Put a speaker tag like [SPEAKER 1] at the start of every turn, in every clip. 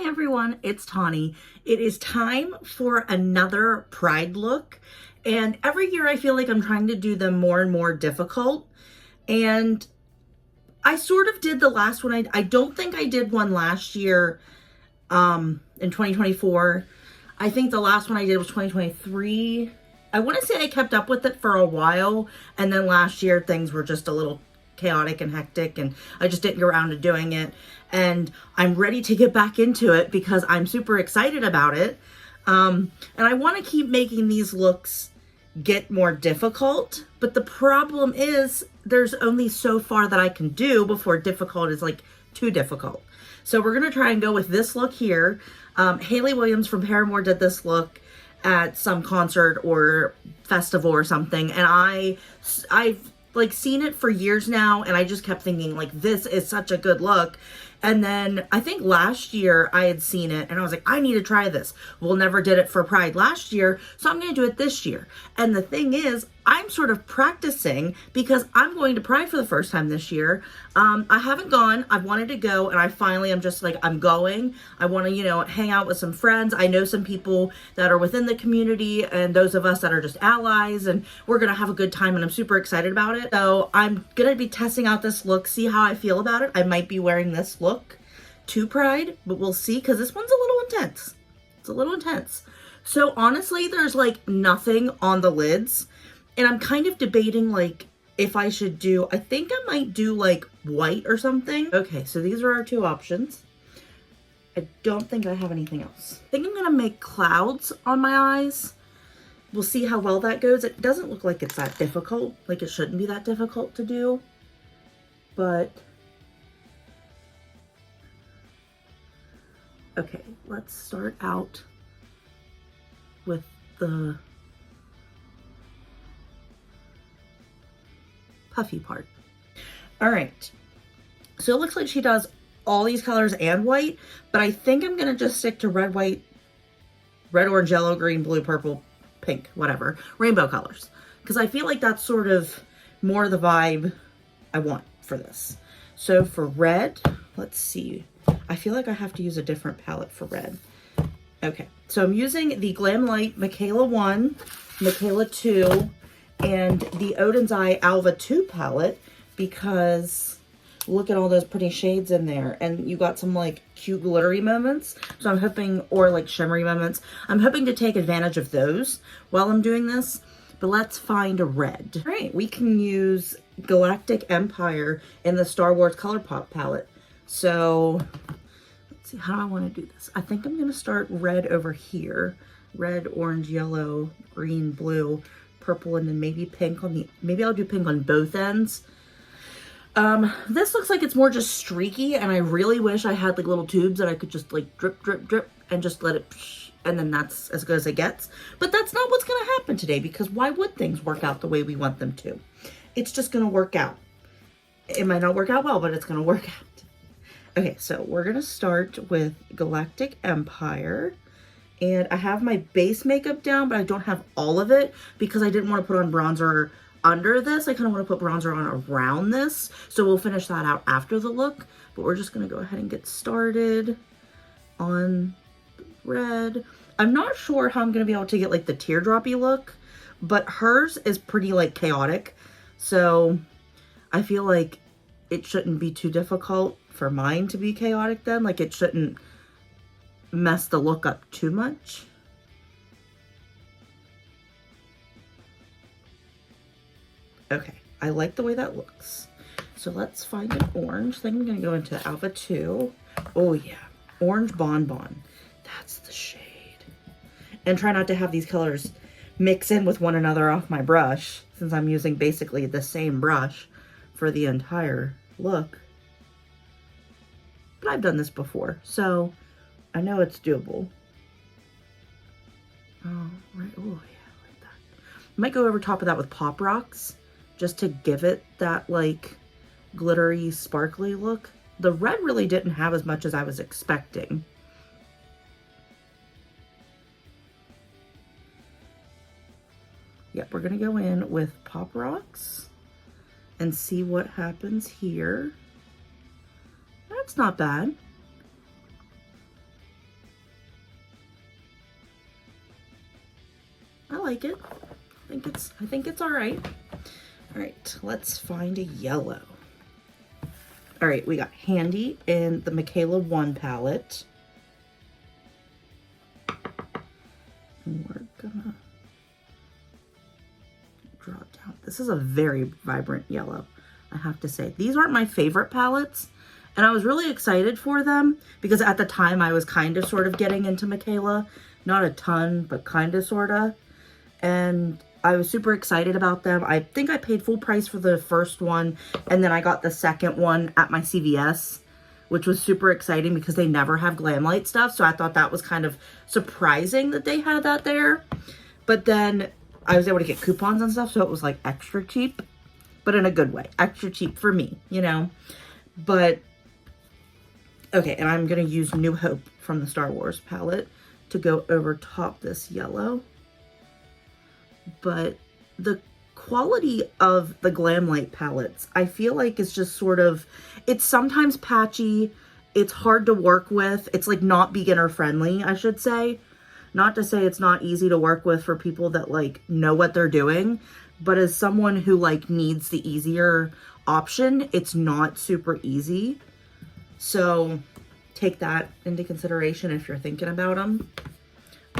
[SPEAKER 1] Hi everyone, it's Tawney. It is time for another Pride look, and every year I feel like I'm trying to do them more and more difficult, and I sort of did the last one. I don't think I did one last year in 2024. I think the last one I did was 2023. I want to say I kept up with it for a while, and then last year things were just a little chaotic and hectic, and I just didn't get around to doing it. And I'm ready to get back into it because I'm super excited about it. And I want to keep making these looks get more difficult, but the problem is there's only so far that I can do before difficult is like too difficult. So we're going to try and go with this look here. Hayley Williams from Paramore did this look at some concert or festival or something, and I've like seen it for years now, and I just kept thinking like, this is such a good look. And then I think last year I had seen it and I was like, I need to try this. Well, never did it for Pride last year, so I'm going to do it this year. And the thing is, I'm sort of practicing because I'm going to Pride for the first time this year. I haven't gone. I've wanted to go, and I finally am just like, I'm going. I want to, hang out with some friends. I know some people that are within the community and those of us that are just allies, and we're going to have a good time, and I'm super excited about it. So I'm going to be testing out this look, see how I feel about it. I might be wearing this look to Pride, but we'll see, because this one's a little intense. It's a little intense. So honestly, there's like nothing on the lids. And I'm kind of debating, like, if I should do, I think I might do, like, white or something. Okay, so these are our two options. I don't think I have anything else. I think I'm going to make clouds on my eyes. We'll see how well that goes. It doesn't look like it's that difficult. Like, it shouldn't be that difficult to do. But, okay, let's start out with the puffy part. All right, so it looks like she does all these colors and white, but I think I'm gonna just stick to red, white, red, orange, yellow, green, blue, purple, pink, whatever, rainbow colors, because I feel like that's sort of more the vibe I want for this. So for red, let's see, I feel like I have to use a different palette for red. Okay, so I'm using the Glam Light Michaela 1, Michaela 2, and the Odin's Eye Alva 2 palette, because look at all those pretty shades in there, and you got some like cute glittery moments, so I'm hoping, or like shimmery moments, I'm hoping to take advantage of those while I'm doing this. But let's find a red. All right, we can use Galactic Empire in the Star Wars ColourPop palette. So let's see, how do I want to do this? I think I'm going to start red over here. Red, orange, yellow, green, blue, purple, and then maybe pink on the, maybe I'll do pink on both ends. This looks like it's more just streaky, and I really wish I had like little tubes that I could just like drip, drip, drip, and just let it, and then that's as good as it gets. But that's not what's going to happen today, because why would things work out the way we want them to? It's just going to work out. It might not work out well, but it's going to work out. Okay, so we're going to start with Galactic Empire. And I have my base makeup down, but I don't have all of it because I didn't want to put on bronzer under this. I kind of want to put bronzer on around this. So we'll finish that out after the look. But we're just going to go ahead and get started on red. I'm not sure how I'm going to be able to get like the teardroppy look, but hers is pretty like chaotic. So I feel like it shouldn't be too difficult for mine to be chaotic then. Like it shouldn't mess the look up too much. Okay, I like the way that looks. So let's find an orange. I think I'm gonna go into Alpha 2. Oh yeah, Orange Bonbon. That's the shade. And try not to have these colors mix in with one another off my brush, since I'm using basically the same brush for the entire look. But I've done this before, so I know it's doable. Oh, right. Oh, yeah, I like that. I might go over top of that with Pop Rocks just to give it that, like, glittery, sparkly look. The red really didn't have as much as I was expecting. Yep, we're going to go in with Pop Rocks and see what happens here. That's not bad. I like it. I think it's all right. All right, let's find a yellow. All right, we got Handy in the Michaela 1 palette. And we're gonna draw it down. This is a very vibrant yellow, I have to say. These aren't my favorite palettes, and I was really excited for them because at the time I was kind of sort of getting into Michaela. Not a ton, but kind of sort of. And I was super excited about them. I think I paid full price for the first one, and then I got the second one at my CVS, which was super exciting because they never have Glamlight stuff. So I thought that was kind of surprising that they had that there. But then I was able to get coupons and stuff, so it was like extra cheap, but in a good way. Extra cheap for me, you know? But, okay, and I'm going to use New Hope from the Star Wars palette to go over top this yellow. But the quality of the Glamlight palettes, I feel like it's just sort of, it's sometimes patchy, it's hard to work with, it's like not beginner friendly, I should say. Not to say it's not easy to work with for people that like know what they're doing, but as someone who like needs the easier option, it's not super easy. So take that into consideration if you're thinking about them.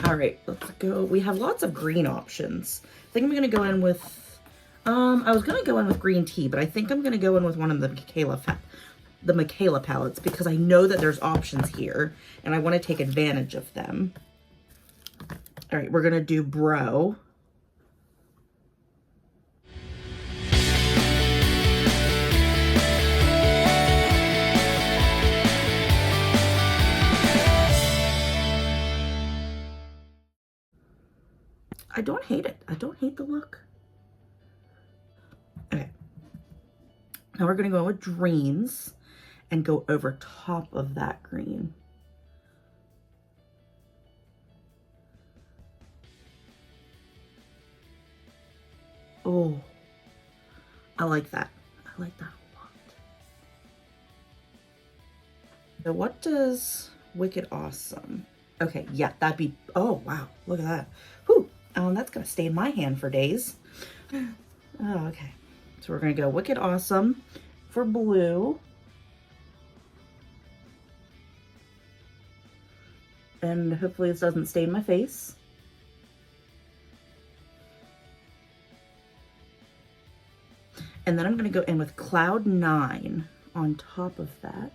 [SPEAKER 1] All right, let's go. We have lots of green options. I think I'm going to go in with, I was going to go in with green tea, but I think I'm going to go in with one of the Michaela palettes because I know that there's options here and I want to take advantage of them. All right, we're going to do Bro. I don't hate it. I don't hate the look. Okay. Now we're going to go with Dreams and go over top of that green. Oh, I like that. I like that a lot. So what does Wicked Awesome? Okay, yeah, that'd be, oh, wow, look at that. Whew. That's going to stay in my hand for days. Oh, okay. So we're going to go Wicked Awesome for blue. And hopefully this doesn't stain my face. And then I'm going to go in with Cloud 9 on top of that.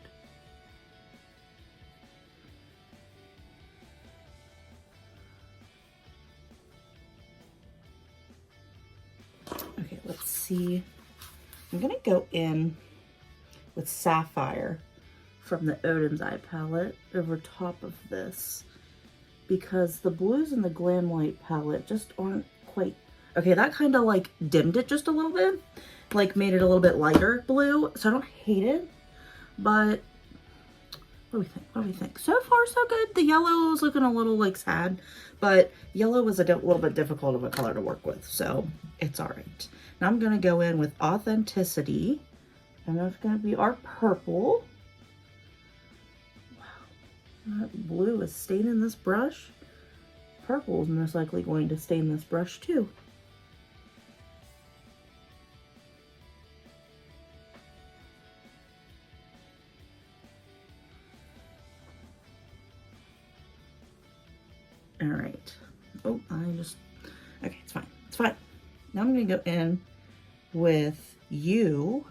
[SPEAKER 1] Okay, let's see. I'm going to go in with Sapphire from the Odin's Eye palette over top of this because the blues in the Glamlight palette just aren't quite... Okay, that kind of like dimmed it just a little bit, like made it a little bit lighter blue, so I don't hate it, but what do we think? What do we think? So far, so good. The yellow is looking a little like sad, but yellow was a little bit difficult of a color to work with, so it's all right. Now I'm going to go in with Authenticity, and that's going to be our purple. Wow, that blue is staining this brush. Purple is most likely going to stain this brush too. All right. Oh, okay, it's fine. It's fine. Now I'm going to go in with You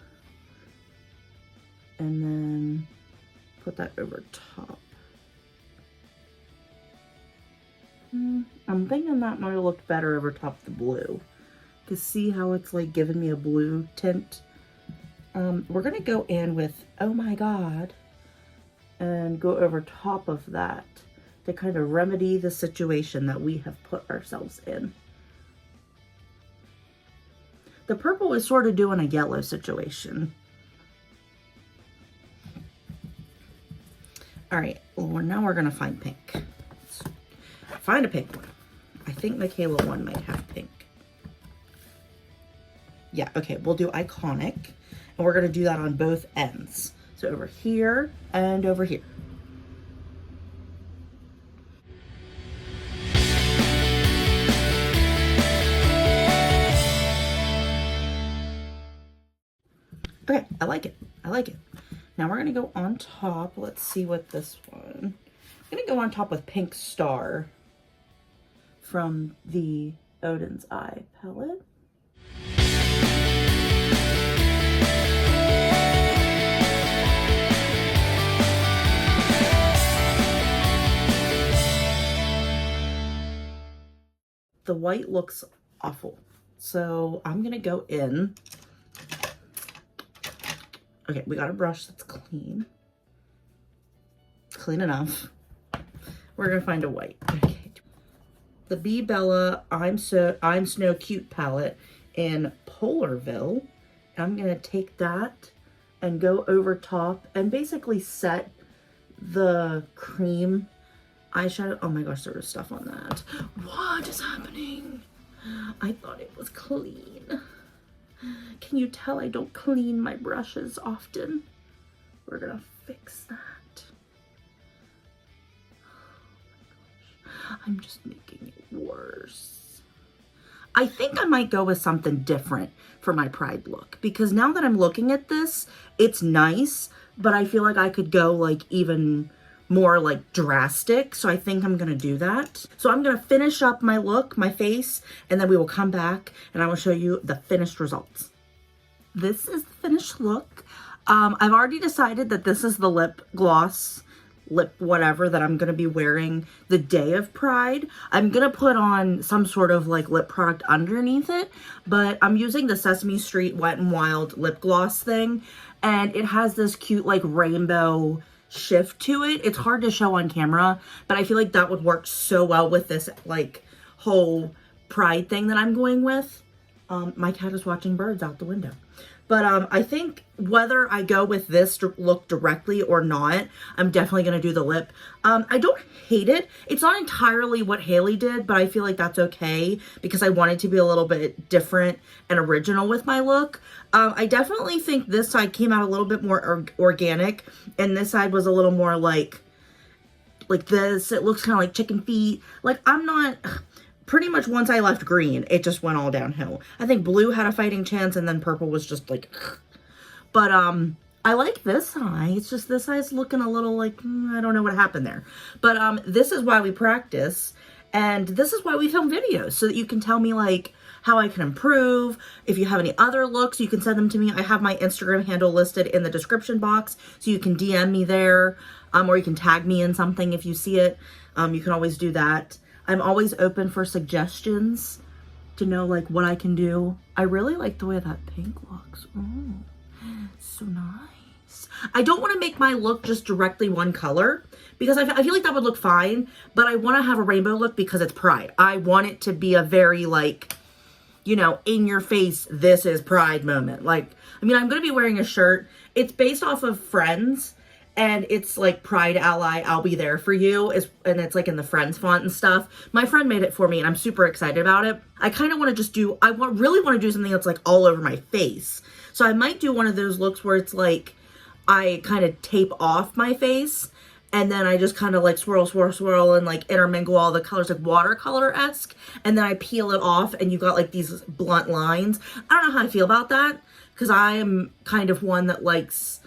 [SPEAKER 1] and then put that over top. I'm thinking that might have looked better over top of the blue. Because see how it's like giving me a blue tint? We're going to go in with Oh My God and go over top of that to kind of remedy the situation that we have put ourselves in. The purple is sort of doing a yellow situation. All right, well, now we're gonna find pink. Let's find a pink one. I think Michaela 1 might have pink. Yeah, okay, we'll do Iconic, and we're gonna do that on both ends. So over here and over here. Okay, I like it. I like it. Now we're gonna go on top. Let's see what this one. I'm gonna go on top with Pink Star from the Odin's Eye palette. The white looks awful, so I'm gonna go in. Okay, we got a brush that's clean. Clean enough. We're gonna find a white. Okay. The Bee Bella I'm Snow Cute palette in Polarville. I'm gonna take that and go over top and basically set the cream eyeshadow. Oh my gosh, there was stuff on that. What is happening? I thought it was clean. Can you tell I don't clean my brushes often? We're gonna fix that. I'm just making it worse. I think I might go with something different for my Pride look, because now that I'm looking at this, it's nice, but I feel like I could go like even more like drastic. So I think I'm gonna do that. So I'm gonna finish up my look, my face, and then we will come back and I will show you the finished results. This is the finished look. I've already decided that this is the lip gloss, lip whatever, that I'm gonna be wearing the day of Pride. I'm gonna put on some sort of like lip product underneath it, but I'm using the Sesame Street Wet n Wild lip gloss thing, and it has this cute like rainbow shift to it. It's hard to show on camera, but I feel like that would work so well with this like whole Pride thing that I'm going with. My cat is watching birds out the window. But I think whether I go with this look directly or not, I'm definitely going to do the lip. I don't hate it. It's not entirely what Haley did, but I feel like that's okay because I wanted to be a little bit different and original with my look. I definitely think this side came out a little bit more organic, and this side was a little more like this. It looks kind of like chicken feet. Like, I'm not... Pretty much once I left green, it just went all downhill. I think blue had a fighting chance, and then purple was just like, but I like this eye. It's just this eye's looking a little like, I don't know what happened there. But this is why we practice, and this is why we film videos, so that you can tell me like how I can improve. If you have any other looks, you can send them to me. I have my Instagram handle listed in the description box, so you can DM me there, or you can tag me in something if you see it. You can always do that. I'm always open for suggestions to know like what I can do. I really like the way that pink looks. Oh, so nice. I don't want to make my look just directly one color because I feel like that would look fine, but I want to have a rainbow look because it's Pride. I want it to be a very like, you know, in your face, this is Pride moment. Like, I mean, I'm going to be wearing a shirt. It's based off of Friends. And it's like Pride Ally, I'll be there for you. And it's like in the Friends font and stuff. My friend made it for me and I'm super excited about it. I kind of want to just do, really want to do something that's like all over my face. So I might do one of those looks where it's like, I kind of tape off my face. And then I just kind of like swirl, swirl, swirl and like intermingle all the colors like watercolor-esque. And then I peel it off and you got like these blunt lines. I don't know how I feel about that. Because I am kind of one that likes...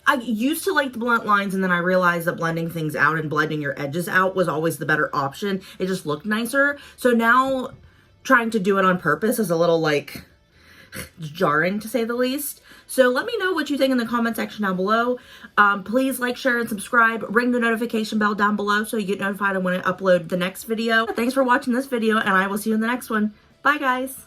[SPEAKER 1] I used to like the blunt lines, and then I realized that blending things out and blending your edges out was always the better option. It just looked nicer. So now trying to do it on purpose is a little like jarring, to say the least. So let me know what you think in the comment section down below. Please like, share, and subscribe. Ring the notification bell down below so you get notified when I upload the next video. Thanks for watching this video, and I will see you in the next one. Bye, guys.